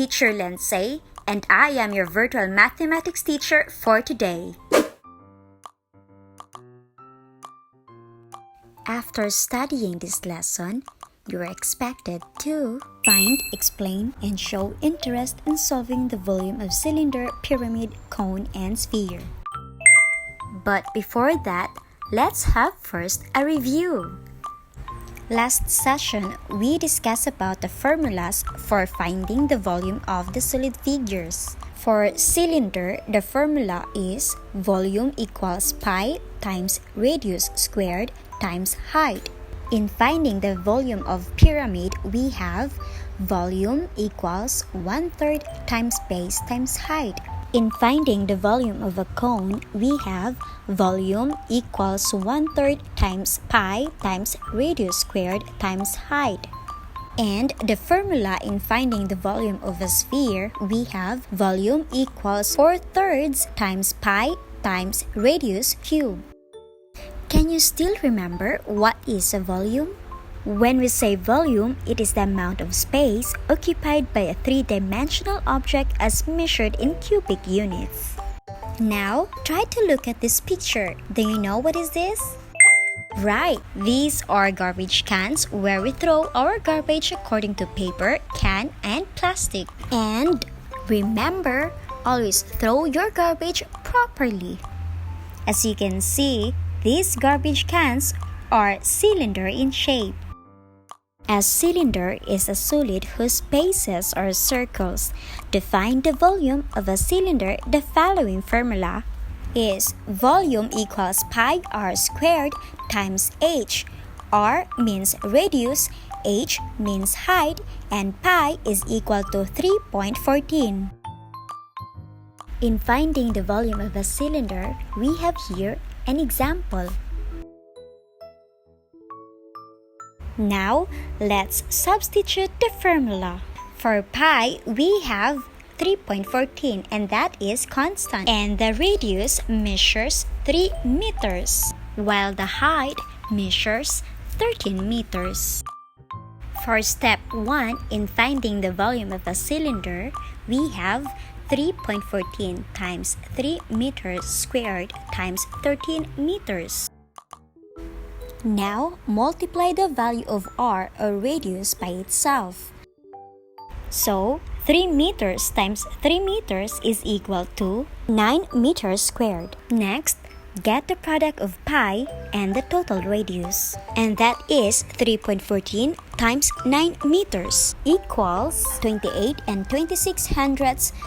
teacher Lindsay, and I am your virtual mathematics teacher for today. After studying this lesson, you are expected to find, explain, and show interest in solving the volume of cylinder, pyramid, cone, and sphere. But before that, let's have first a review. Last session, we discussed about the formulas for finding the volume of the solid figures. For cylinder, the formula is volume equals pi times radius squared times height. In finding the volume of pyramid, we have volume equals 1/3 times base times height. In finding the volume of a cone, we have volume equals 1/3 times pi times radius squared times height. And the formula in finding the volume of a sphere, we have volume equals 4/3 times pi times radius cubed. Can you still remember what is a volume? When we say volume, it is the amount of space occupied by a three-dimensional object as measured in cubic units. Now, try to look at this picture. Do you know what is this? Right, these are garbage cans where we throw our garbage according to paper, can, and plastic. And remember, always throw your garbage properly. As you can see, these garbage cans are cylinder in shape. A cylinder is a solid whose bases are circles. To find the volume of a cylinder, the following formula is volume equals pi r squared times h. R means radius, h means height, and pi is equal to 3.14. In finding the volume of a cylinder, we have here an example. Now, let's substitute the formula. For pi, we have 3.14 and that is constant. And the radius measures 3 meters, while the height measures 13 meters. For step 1, in finding the volume of a cylinder, we have 3.14 times 3 meters squared times 13 meters. Now, multiply the value of r or radius by itself. So, 3 meters times 3 meters is equal to 9 meters squared. Next, get the product of pi and the total radius. And that is 3.14 times 9 meters equals 28 and 26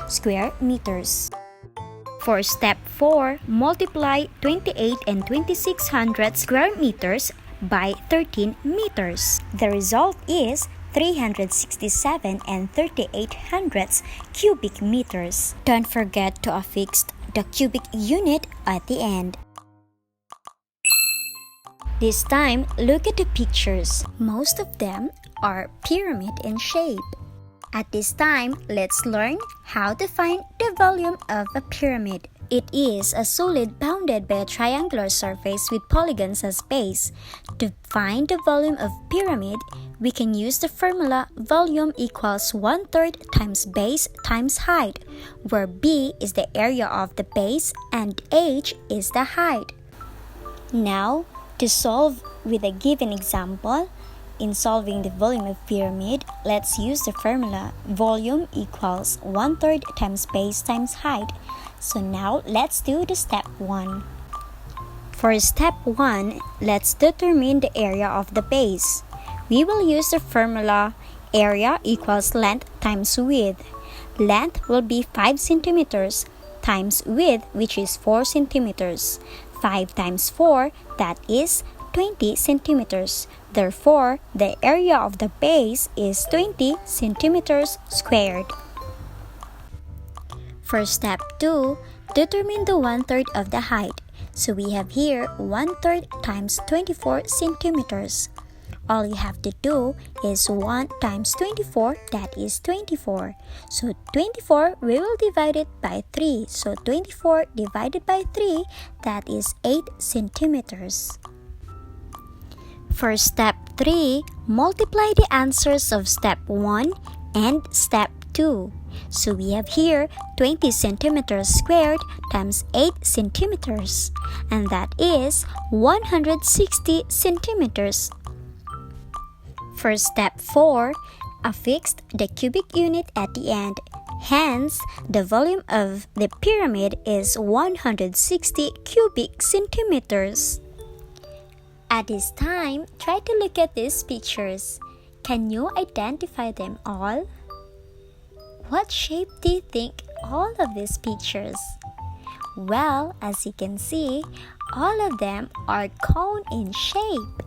square meters. For step 4, multiply 28 and 26 square meters by 13 meters. The result is 367 and 38 cubic meters. Don't forget to affix the cubic unit at the end. This time, look at the pictures. Most of them are pyramid in shape. At this time, let's learn how to find the volume of a pyramid. It is a solid bounded by a triangular surface with polygons as base. To find the volume of pyramid, we can use the formula volume equals 1/3 times base times height, where b is the area of the base and h is the height. Now, to solve with a given example, in solving the volume of pyramid, let's use the formula volume equals 1/3 times base times height. So now, let's do the step 1. For step 1, let's determine the area of the base. We will use the formula area equals length times width. Length will be 5 centimeters times width, which is 4 centimeters. 5 times 4, that is 20 centimeters. Therefore, the area of the base is 20 centimeters squared. For step 2, determine the 1/3 of the height. So we have here 1/3 times 24 centimeters. All you have to do is 1 times 24, that is 24. So 24, we will divide it by 3. So 24 divided by 3, that is 8 centimeters. For step 3, multiply the answers of step 1 and step 2. So we have here 20 centimeters squared times 8 centimeters, and that is 160 centimeters. For step 4, affix the cubic unit at the end. Hence, the volume of the pyramid is 160 cubic centimeters. At this time, try to look at these pictures. Can you identify them all? What shape do you think all of these pictures? Well, as you can see, all of them are cone in shape.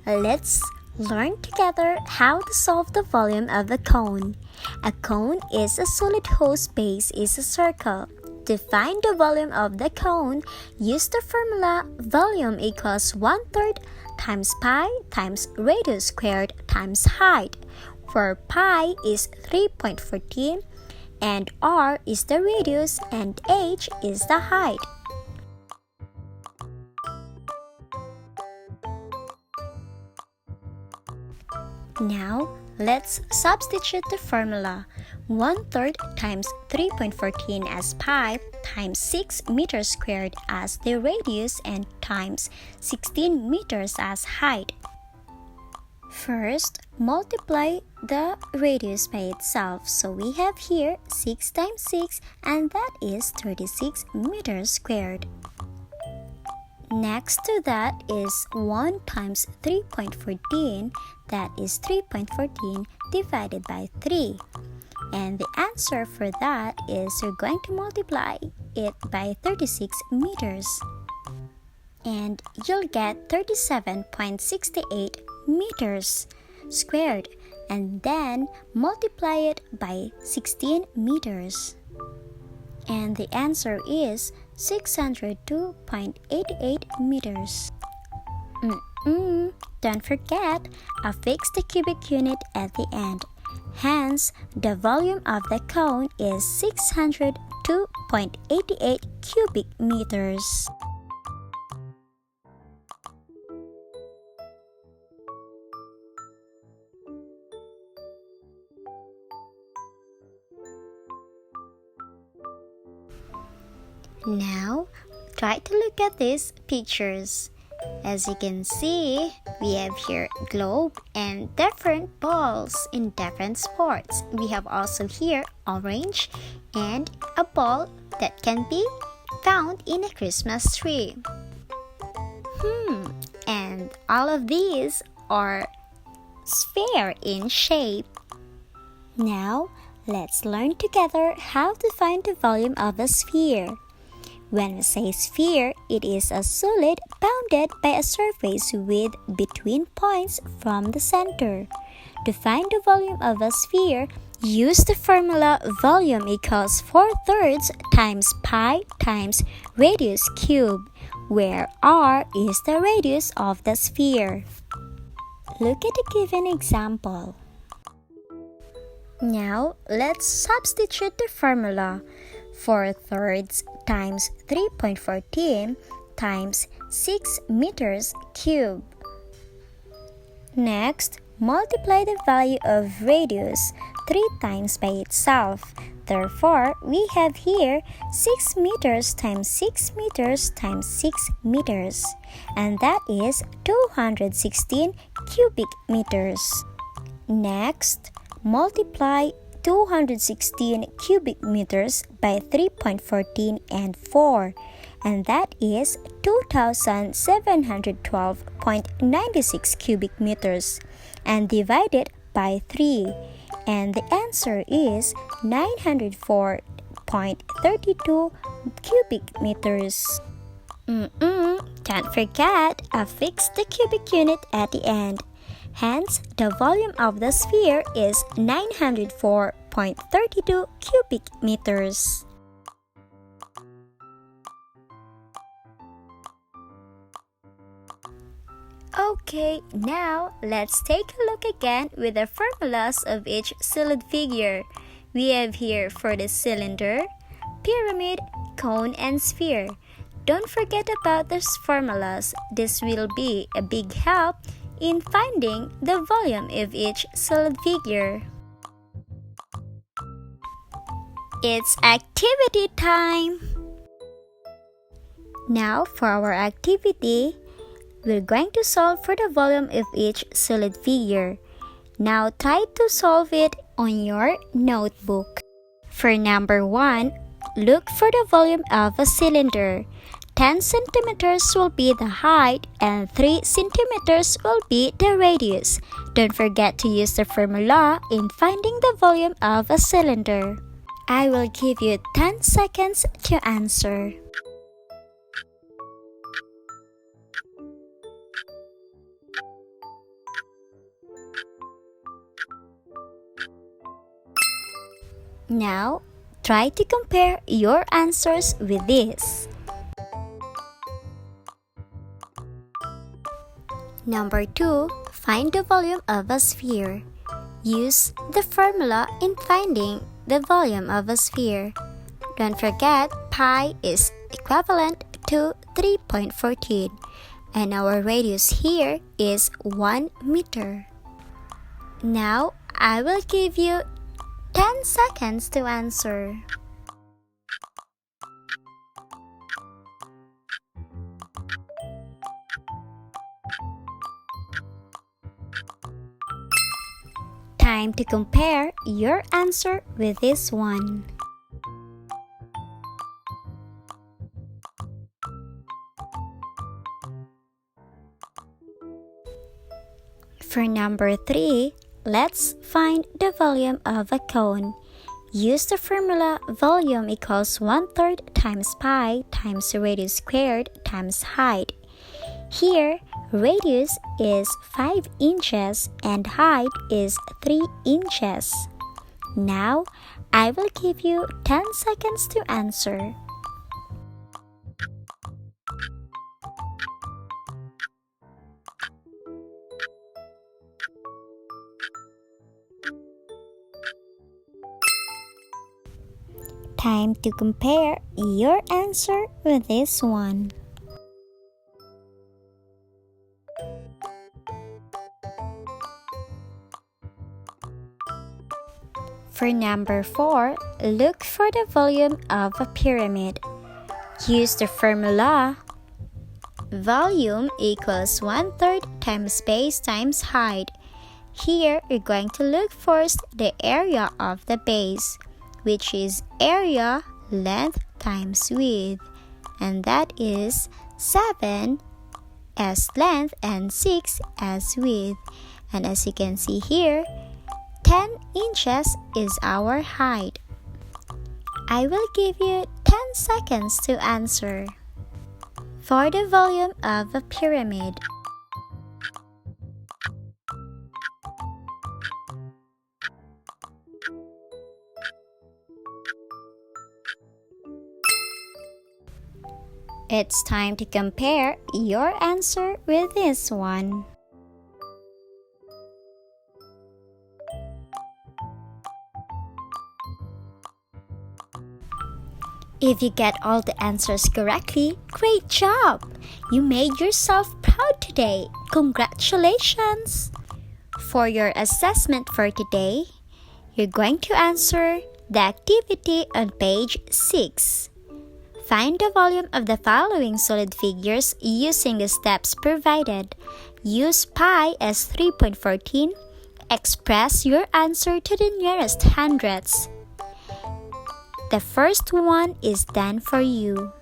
Let's learn together how to solve the volume of a cone. A cone is a solid whose base is a circle. To find the volume of the cone, use the formula volume equals 1/3 times pi times radius squared times height, where pi is 3.14 and r is the radius and h is the height. Now, let's substitute the formula 1/3 times 3.14 as pi times 6 meters squared as the radius and times 16 meters as height. First, multiply the radius by itself. So we have here 6 times 6, and that is 36 meters squared. Next to that is 1 times 3.14, that is 3.14 divided by 3. And the answer for that is you're going to multiply it by 36 meters. And you'll get 37.68 meters squared, and then multiply it by 16 meters. And the answer is 602.88 meters. Don't forget, affix the cubic unit at the end. Hence, the volume of the cone is 602.88 cubic meters. Now, try to look at these pictures. As you can see, we have here globe and different balls in different sports. We have also here orange and a ball that can be found in a Christmas tree. And all of these are sphere in shape. Now, let's learn together how to find the volume of a sphere. When we say sphere, it is a solid bounded by a surface with between points from the center. To find the volume of a sphere, use the formula volume equals 4/3 times pi times radius cubed, where r is the radius of the sphere. Look at the given example. Now, let's substitute the formula. 4/3 times 3.14 times 6 meters cubed. Next, multiply the value of radius 3 times by itself. Therefore, we have here 6 meters times 6 meters times 6 meters, and that is 216 cubic meters. Next, multiply 216 cubic meters by 3.14 and 4, and that is 2,712.96 cubic meters, and divide it by 3, and the answer is 904.32 cubic meters. Don't forget, affix the cubic unit at the end. Hence, the volume of the sphere is 904.32 cubic meters. Okay, now let's take a look again with the formulas of each solid figure. We have here for the cylinder, pyramid, cone, and sphere. Don't forget about these formulas. This will be a big help in finding the volume of each solid figure. it's activity time! Now for our activity, we're going to solve for the volume of each solid figure. Now try to solve it on your notebook. For number 1, look for the volume of a cylinder. 10 centimeters will be the height and 3 centimeters will be the radius. Don't forget to use the formula in finding the volume of a cylinder. I will give you 10 seconds to answer. Now, try to compare your answers with this. Number 2, find the volume of a sphere. Use the formula in finding the volume of a sphere. Don't forget, pi is equivalent to 3.14 and our radius here is 1 meter. Now, I will give you 10 seconds to answer. Time to compare your answer with this one. For number 3, let's find the volume of a cone. Use the formula volume equals 1/3 times pi times radius squared times height. Here, radius is 5 inches and height is 3 inches. Now, I will give you 10 seconds to answer. Time to compare your answer with this one. For number 4, look for the volume of a pyramid. Use the formula volume equals 1/3 times base times height. Here, you're going to look first the area of the base, which is area length times width, and that is 7 as length and 6 as width. And as you can see here, 10 inches is our height. I will give you 10 seconds to answer. For the volume of a pyramid, it's time to compare your answer with this one. If you get all the answers correctly, great job! You made yourself proud today. Congratulations! For your assessment for today, you're going to answer the activity on page 6. Find the volume of the following solid figures using the steps provided. Use pi as 3.14. Express your answer to the nearest hundredths. The first one is done for you.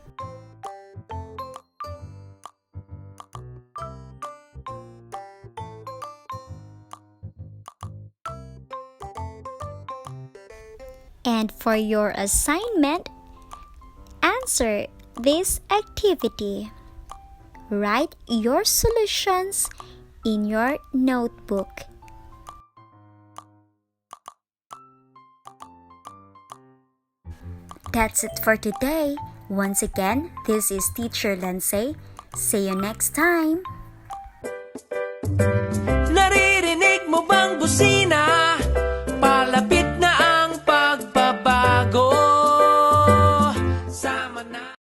And for your assignment, answer this activity. Write your solutions in your notebook. That's it for today. Once again, this is Teacher Lindsay. See you next time.